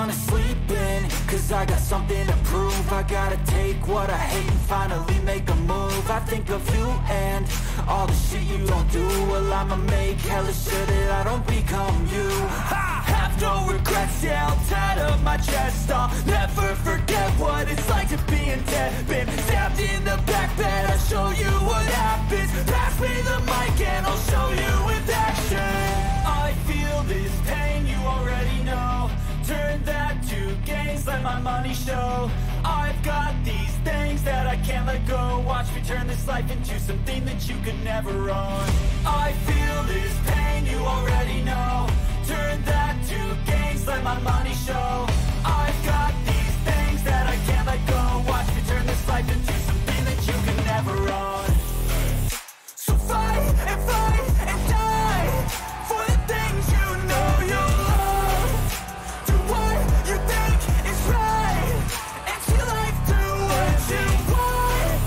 wanna sleep in, cause I got something to prove. I gotta take what I hate and finally make a move. I think of you and all the shit you don't do. Well, I'ma make hella sure that I don't become you. I have no regrets, yeah, I'll tie up my chest. I'll never forget what it's like to be in debt. Been stabbed in the back bed, I'll show you what happens. Pass me the mic and I'll show you with action. I feel this pain, you already know. Turn that to gains, let my money show. I've got these things that I can't let go. Watch me turn this life into something that you could never own. I feel this pain, you already know. Turn that to gains, let my money show. I've got these things that I can't let go. Watch me turn this life into something that you could never own. So fight and die for the things you know you love. Do what you think is right and see life do what you want.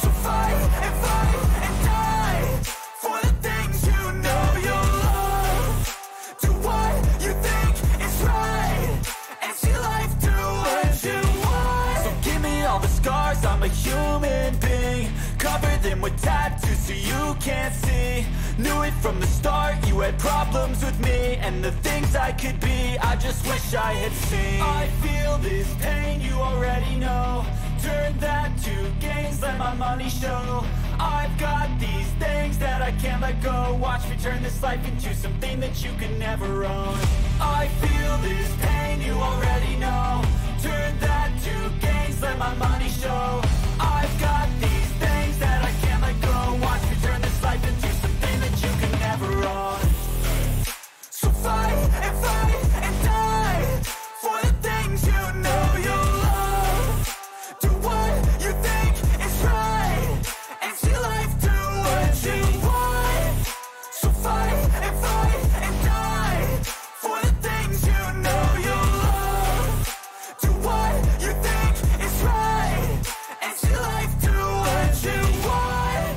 So fight and die for the things you know you love. Do what you think is right and see life do what you want. So give me all the scars, I'm a human being. Cover them with tattoos so you can't see. Knew it from the start, you had problems with me and the things I could be, I just wish I had seen. I feel this pain, you already know. Turn that to gains, let my money show. I've got these things that I can't let go. Watch me turn this life into something that you can never own. I feel this pain, you already know. Turn that to gains, let my money show. I've got these things that I can't let go. Watch me turn this life into something that you can never own. So fight and die for the things you know you love. Do what you think is right and see life do what you want. So fight and die for the things you know you love. Do what you think is right and see life do what you want.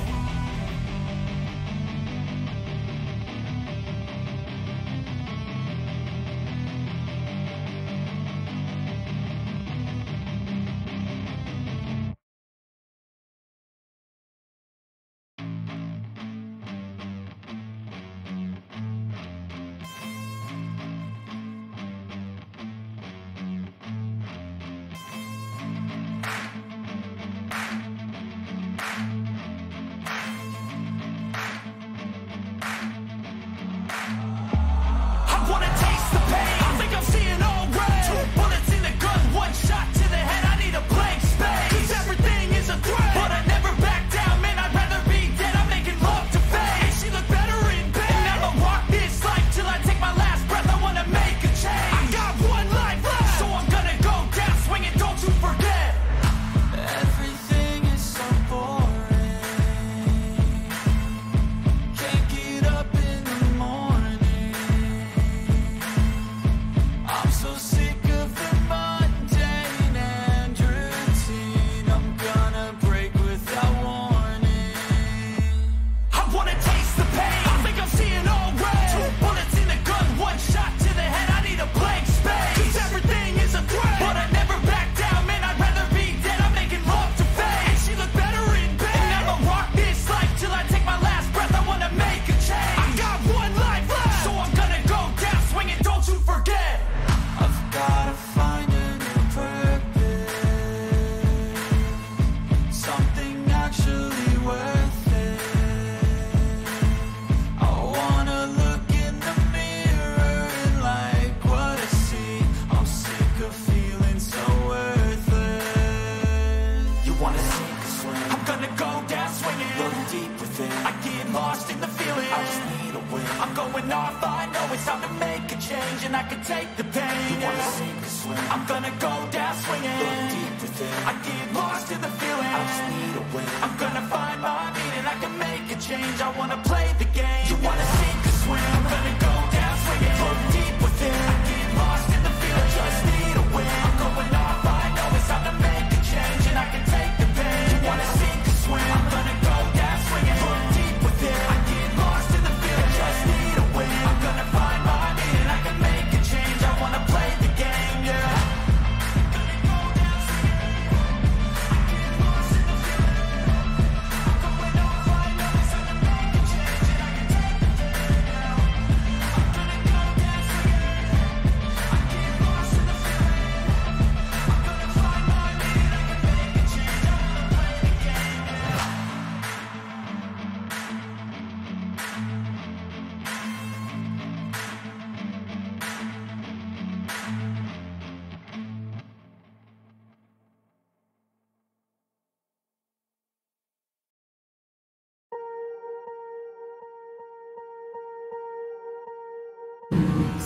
Yeah.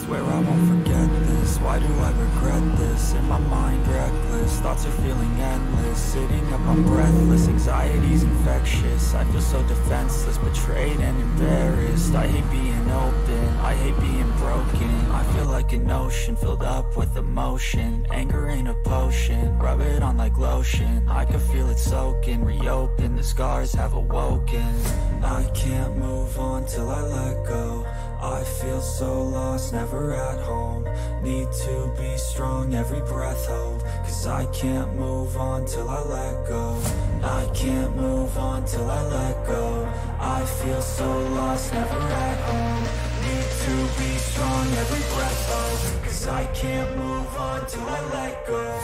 Swear I won't forget this. Why do I regret this? In my mind reckless, thoughts are feeling endless. Sitting up, I'm breathless, anxiety's infectious. I feel so defenseless, betrayed and embarrassed. I hate being open, I hate being broken. I feel like an ocean filled up with emotion. Anger ain't a potion, rub it on like lotion. I can feel it soaking, reopen, the scars have awoken. I can't move on till I let go. I feel so lost, never at home. Need to be strong, every breath hold. Cause I can't move on till I let go. I can't move on till I let go. I feel so lost, never at home. Need to be strong, every breath hold. Cause I can't move on till I let go.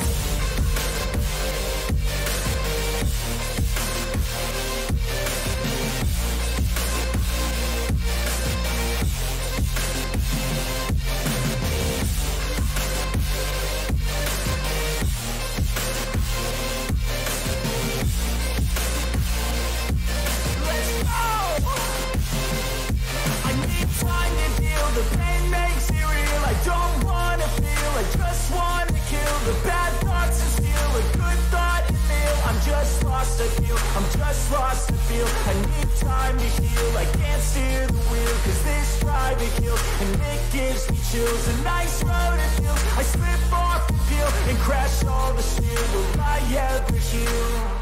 The pain makes it real. I don't wanna feel, I just wanna kill the bad thoughts and steal a good thought and feel. I'm just lost, I feel, I'm just lost, I feel. I need time to heal, I can't steer the wheel. Cause this drive it kills, and it gives me chills. A nice road it feels, I slip off the peel and crash all the steel. Will I ever heal?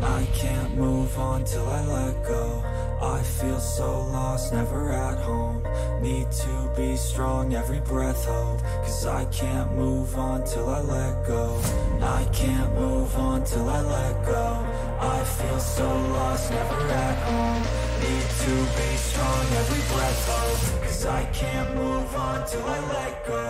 I can't move on till I let go. I feel so lost, never at home. Need to be strong, every breath hold. Cause I can't move on till I let go. I can't move on till I let go. I feel so lost, never at home. Need to be strong, every breath hold. Cause I can't move on till I let go.